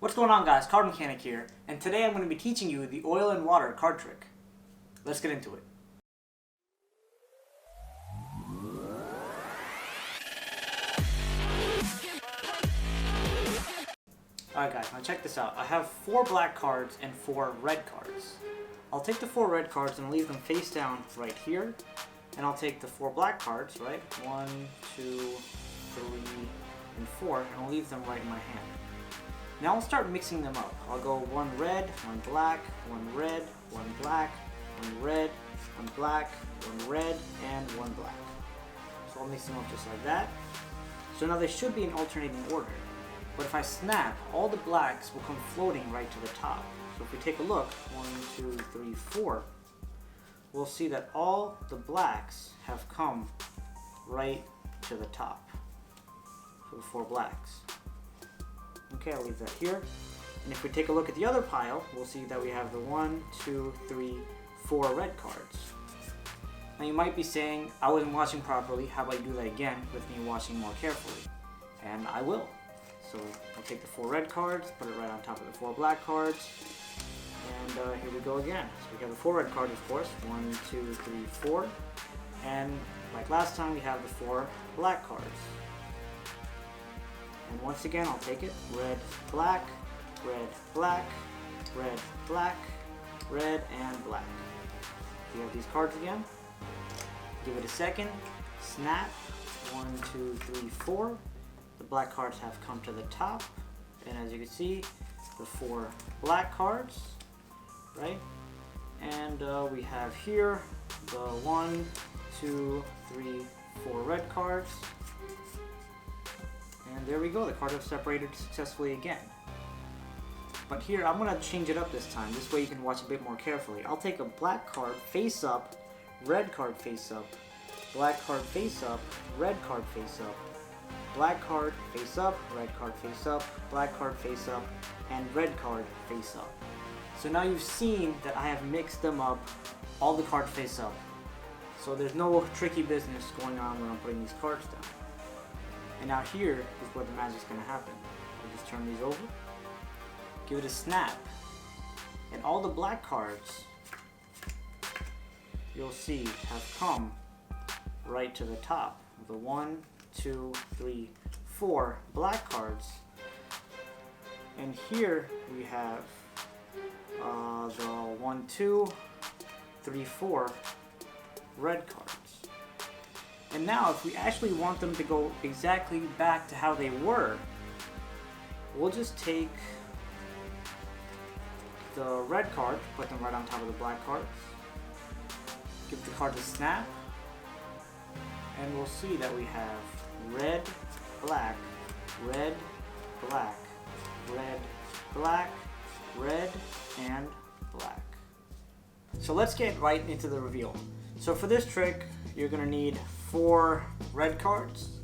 What's going on, guys? CardMechanic here, and today I'm going to be teaching you the oil and water card trick. Let's get into it. Alright guys, now check this out. I have 4 black cards and 4 red cards. I'll take the 4 red cards and leave them face down right here. And I'll take the 4 black cards, right? 1, 2, 3, and 4, and I'll leave them right in my hand. Now I'll start mixing them up. I'll go 1 red, 1 black, 1 red, 1 black, 1 red, 1 black, 1 red, and 1 black. So I'll mix them up just like that. So now they should be in alternating order. But if I snap, all the blacks will come floating right to the top. So if we take a look, 1, 2, 3, 4, we'll see that all the blacks have come right to the top for the 4 blacks. Okay, I'll leave that here. And if we take a look at the other pile, we'll see that we have the 1, 2, 3, 4 red cards. Now you might be saying, I wasn't watching properly, how about you do that again with me watching more carefully? And I will. So I'll take the 4 red cards, put it right on top of the 4 black cards, and here we go again. So we have the 4 red cards, of course, 1, 2, 3, 4, and like last time we have the 4 black cards. And once again, I'll take it, red, black, red, black, red, black, red, and black. We have these cards again. Give it a second, snap, 1, 2, 3, 4. The black cards have come to the top, and as you can see, the 4 black cards, right? And we have here the 1, 2, 3, 4 red cards. And there we go, the cards have separated successfully again. But here, I'm going to change it up this time. This way you can watch a bit more carefully. I'll take a black card face up, red card face up, black card face up, red card face up, black card face up, red card face up, black card face up, and red card face up. So now you've seen that I have mixed them up, all the cards face up. So there's no tricky business going on when I'm putting these cards down. And now here is where the magic's going to happen. I'll just turn these over, give it a snap, and all the black cards you'll see have come right to the top. The 1, 2, 3, 4 black cards, and here we have the 1, 2, 3, 4 red cards. And now if we actually want them to go exactly back to how they were, we'll just take the red card, put them right on top of the black cards, give the card a snap, and we'll see that we have red, black, red, black, red, black, red, and black. So let's get right into the reveal. So for this trick, you're going to need 4 red cards,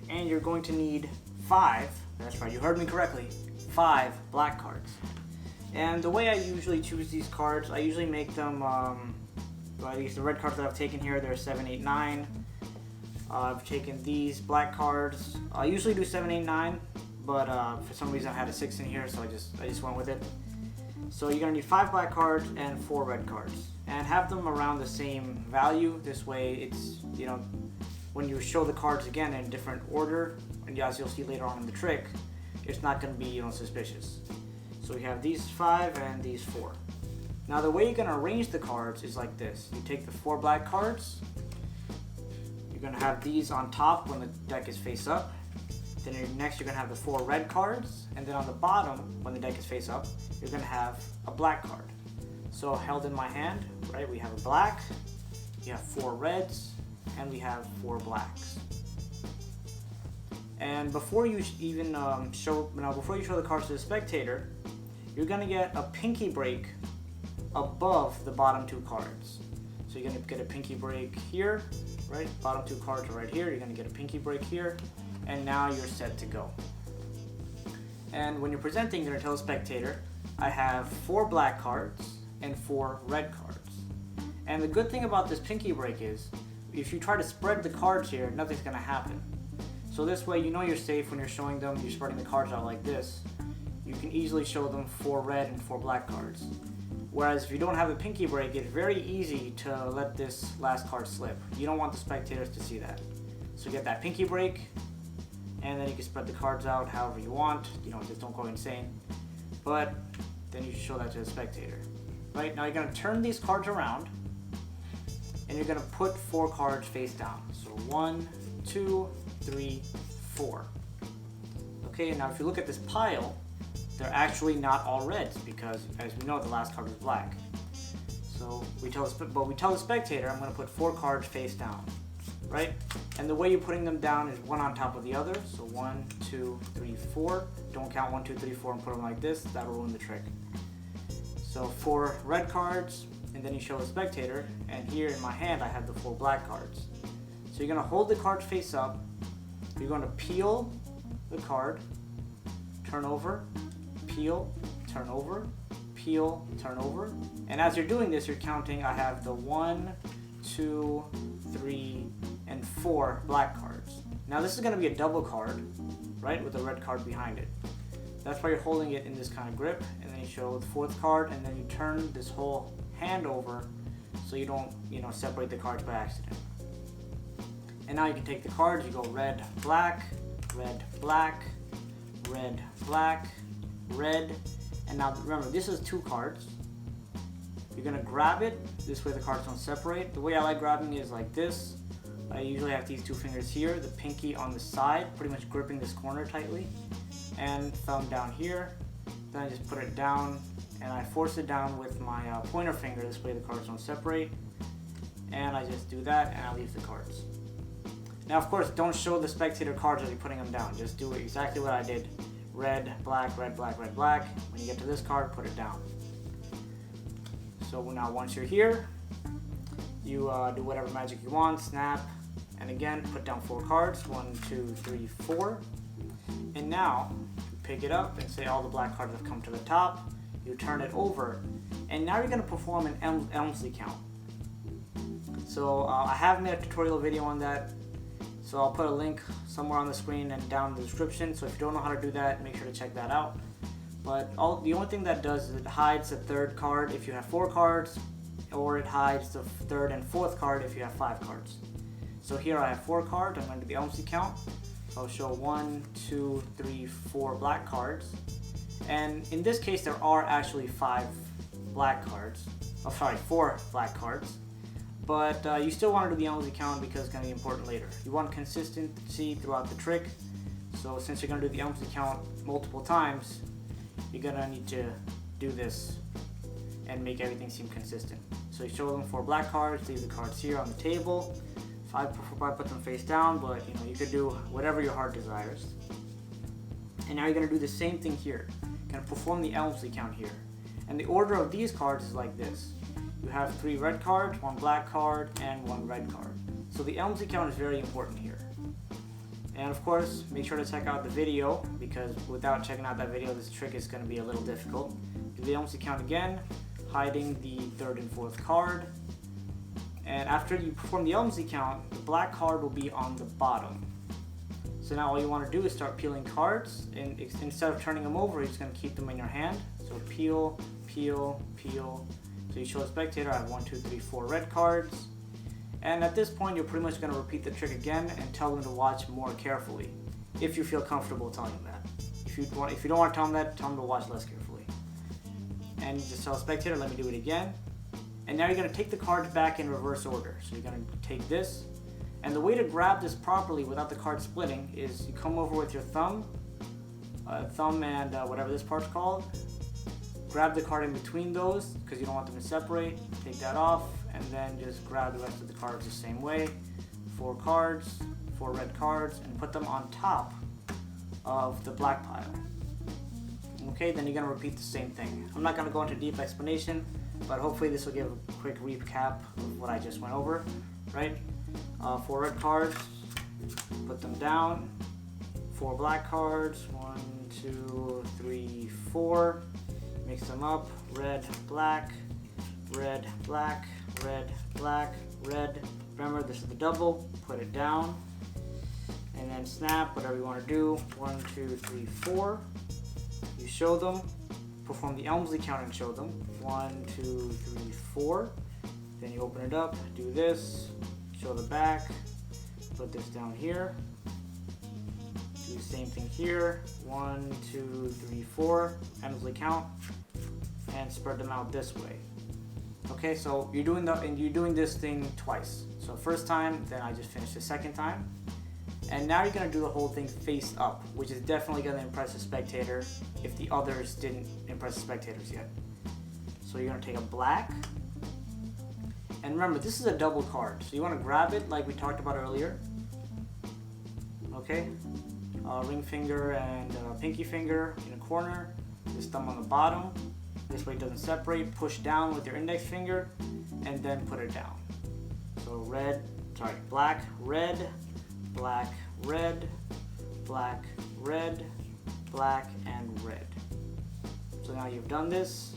and you're going to need 5, that's right, you heard me correctly, 5 black cards. And the way I usually choose these cards, I usually make them, well, at least the red cards that I've taken here, they're 7, 8, 9. I've taken these black cards. I usually do 7, 8, 9, but for some reason I had a 6 in here, so I just went with it. So you're gonna need 5 black cards and 4 red cards, and have them around the same value. This way, it's, you know, when you show the cards again in a different order, and as you'll see later on in the trick, it's not gonna be, you know, suspicious. So we have these 5 and these 4. Now the way you're gonna arrange the cards is like this. You take the 4 black cards. You're going to have these on top when the deck is face up. Then next you're going to have the 4 red cards, and then on the bottom when the deck is face up, you're going to have a black card. So held in my hand, right, we have a black, we have 4 reds, and we have 4 blacks. And before you even show the cards to the spectator, you're going to get a pinky break above the bottom 2 cards. So you're going to get a pinky break here, right? Bottom 2 cards are right here. You're going to get a pinky break here, and now you're set to go. And when you're presenting, you're going to tell the spectator, I have 4 black cards and 4 red cards. And the good thing about this pinky break is, if you try to spread the cards here, nothing's going to happen. So this way, you know you're safe when you're showing them. You're spreading the cards out like this. you can easily show them 4 red and 4 black cards. Whereas if you don't have a pinky break, it's very easy to let this last card slip. You don't want the spectators to see that. So get that pinky break, and then you can spread the cards out however you want. You know, just don't go insane. But then you show that to the spectator. Right, now you're going to turn these cards around, and you're going to put 4 cards face down. So 1, 2, 3, 4. Okay, now if you look at this pile, they're actually not all reds because, as we know, the last card was black. So we tell the spectator, I'm going to put 4 cards face down, right? And the way you're putting them down is one on top of the other. So 1, 2, 3, 4. Don't count 1, 2, 3, 4 and put them like this. That'll ruin the trick. So 4 red cards, and then you show the spectator. And here in my hand, I have the 4 black cards. So you're going to hold the cards face up. You're going to peel the card, turn over, peel, turn over, peel, turn over. And as you're doing this, you're counting, I have the 1, 2, 3, and 4 black cards. Now this is going to be a double card, right, with a red card behind it. That's why you're holding it in this kind of grip, and then you show the 4th card, and then you turn this whole hand over so you don't, separate the cards by accident. And now you can take the cards, you go red, black, red, black, red, black, red. And now remember, this is 2 cards. You're gonna grab it, this way the cards don't separate. The way I like grabbing is like this. I usually have these 2 fingers here, the pinky on the side, pretty much gripping this corner tightly, and thumb down here. Then I just put it down, and I force it down with my pointer finger, this way the cards don't separate. And I just do that, and I leave the cards. Now, of course, don't show the spectator cards as you're putting them down. Just do exactly what I did. Red, black, red, black, red, black. When you get to this card, put it down. So now once you're here, you do whatever magic you want, snap, and again, put down 4 cards. 1, 2, 3, 4. And now, pick it up and say all the black cards have come to the top. You turn it over, and now you're going to perform an Elmsley count. So I have made a tutorial video on that. So I'll put a link somewhere on the screen and down in the description. So if you don't know how to do that, make sure to check that out. But the only thing that does is it hides the 3rd card if you have 4 cards, or it hides the 3rd and 4th card if you have 5 cards. So here I have 4 cards. I'm going to do the Elmsley count. So I'll show 1, 2, 3, 4 black cards. And in this case, there are actually 4 black cards. But you still want to do the Elmsley count because it's going to be important later. You want consistency throughout the trick. So since you're going to do the Elmsley count multiple times, you're going to need to do this and make everything seem consistent. So you show them 4 black cards, leave the cards here on the table. I prefer put them face down, but you could do whatever your heart desires. And now you're going to do the same thing here. You're going to perform the Elmsley count here. And the order of these cards is like this. You have 3 red cards, 1 black card, and 1 red card. So the Elmsley count is very important here. And of course, make sure to check out the video, because without checking out that video, this trick is going to be a little difficult. Do the Elmsley count again, hiding the 3rd and 4th card. And after you perform the Elmsley count, the black card will be on the bottom. So now all you want to do is start peeling cards, and instead of turning them over, you're just going to keep them in your hand. So peel, peel, peel. So you show the spectator, I have 1, 2, 3, 4 red cards. And at this point, you're pretty much going to repeat the trick again and tell them to watch more carefully, if you feel comfortable telling them that. If you don't want to tell them that, tell them to watch less carefully. And just tell the spectator, let me do it again. And now you're going to take the cards back in reverse order. So you're going to take this, and the way to grab this properly without the card splitting is you come over with your thumb and whatever this part's called. Grab the card in between those because you don't want them to separate. Take that off, and then just grab the rest of the cards the same way. 4 cards, 4 red cards, and put them on top of the black pile. Okay, then you're going to repeat the same thing. I'm not going to go into deep explanation, but hopefully this will give a quick recap of what I just went over, right? 4 red cards, put them down. 4 black cards, 1, 2, 3, 4. Mix them up, red, black, red, black, red, black, red. Remember, this is the double, put it down. And then snap, whatever you want to do. 1, 2, 3, 4. You show them, perform the Elmsley count and show them. 1, 2, 3, 4. Then you open it up, do this, show the back, put this down here. Do the same thing here. 1, 2, 3, 4. Elmsley count, and spread them out this way. Okay, so you're doing this thing twice. So first time, then I just finished the second time. And now you're gonna do the whole thing face up, which is definitely gonna impress the spectator if the others didn't impress the spectators yet. So you're gonna take a black, and remember this is a double card, so you wanna grab it like we talked about earlier. Okay, ring finger and pinky finger in a corner, this thumb on the bottom. This way it doesn't separate. Push down with your index finger, and then put it down. So black, red, black, red, black, red, black, and red. So now you've done this,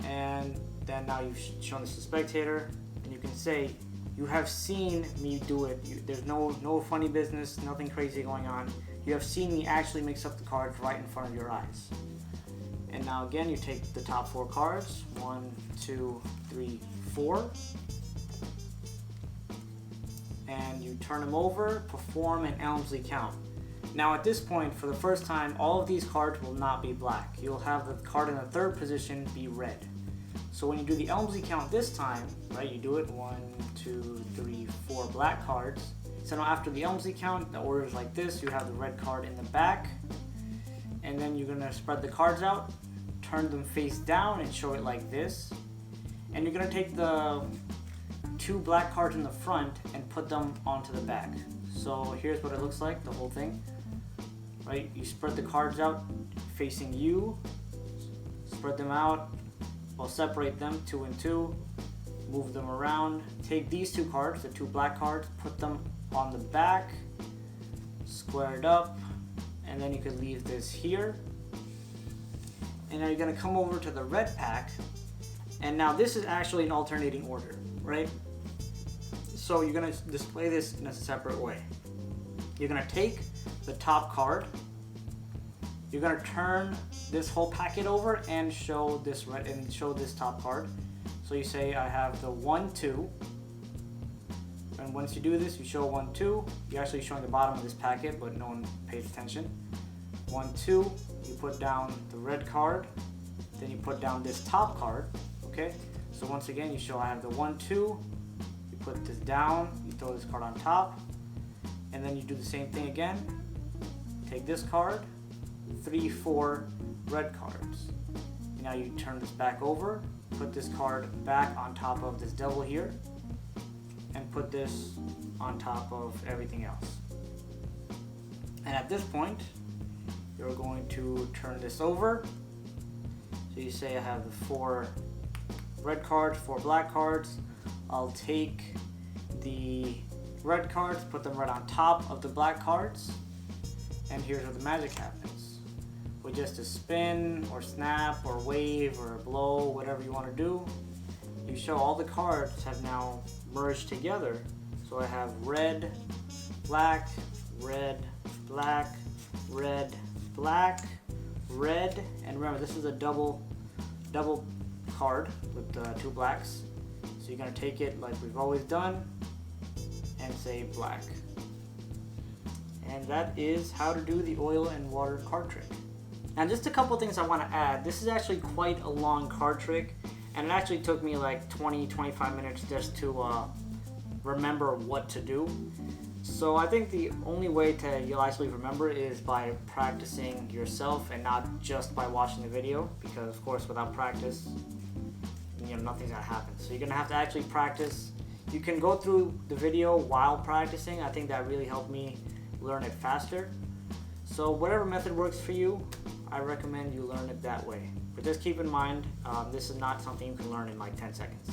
and then now you've shown this to the spectator, and you can say, you have seen me do it. There's no funny business, nothing crazy going on. You have seen me actually mix up the cards right in front of your eyes. And now again, you take the top 4 cards, 1, 2, 3, 4, and you turn them over, perform an Elmsley count. Now at this point, for the first time, all of these cards will not be black. You'll have the card in the 3rd position be red. So when you do the Elmsley count this time, right, you do it 1, 2, 3, 4 black cards. So now after the Elmsley count, the order is like this. You have the red card in the back, and then you're gonna spread the cards out, turn them face down and show it like this. And you're gonna take the 2 black cards in the front and put them onto the back. So here's what it looks like, the whole thing. Right, you spread the cards out facing you, spread them out, well, separate them 2 and 2, move them around. Take these 2 cards, the 2 black cards, put them on the back, square it up, and then you could leave this here. And now you're gonna come over to the red pack, and now this is actually an alternating order, right? So you're gonna display this in a separate way. You're gonna take the top card, you're gonna turn this whole packet over and show this top card. So you say I have the 1, 2, and once you do this, you show 1, 2. You're actually showing the bottom of this packet, but no one pays attention. 1, 2, you put down the red card, then you put down this top card, okay? So once again, you show I have the 1, 2, you put this down, you throw this card on top, and then you do the same thing again. Take this card, 3, 4 red cards. Now you turn this back over, put this card back on top of this double here, and put this on top of everything else. And at this point, you're going to turn this over. So you say I have the 4 red cards, 4 black cards. I'll take the red cards, put them right on top of the black cards, and here's where the magic happens. With just a spin or snap or wave or a blow, whatever you want to do, you show all the cards have now merged together. So I have red, black, red, black, red, black, red, and remember this is a double card with 2 blacks. So you're going to take it like we've always done and say black. And that is how to do the oil and water card trick. Now just a couple things I want to add. This is actually quite a long card trick, and it actually took me like 20-25 minutes just to remember what to do. So I think the only way you'll actually remember is by practicing yourself and not just by watching the video, because of course without practice, nothing's gonna happen. So you're gonna have to actually practice. You can go through the video while practicing. I think that really helped me learn it faster. So whatever method works for you, I recommend you learn it that way. But just keep in mind, this is not something you can learn in like 10 seconds.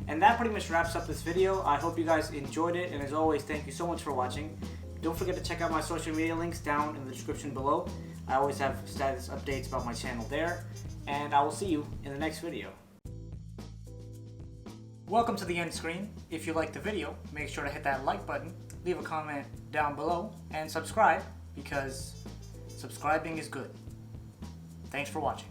And that pretty much wraps up this video. I hope you guys enjoyed it, and as always, thank you so much for watching. Don't forget to check out my social media links down in the description below. I always have status updates about my channel there, and I will see you in the next video. Welcome to the end screen. If you liked the video, make sure to hit that like button, leave a comment down below, and subscribe, because Subscribing is good. Thanks for watching.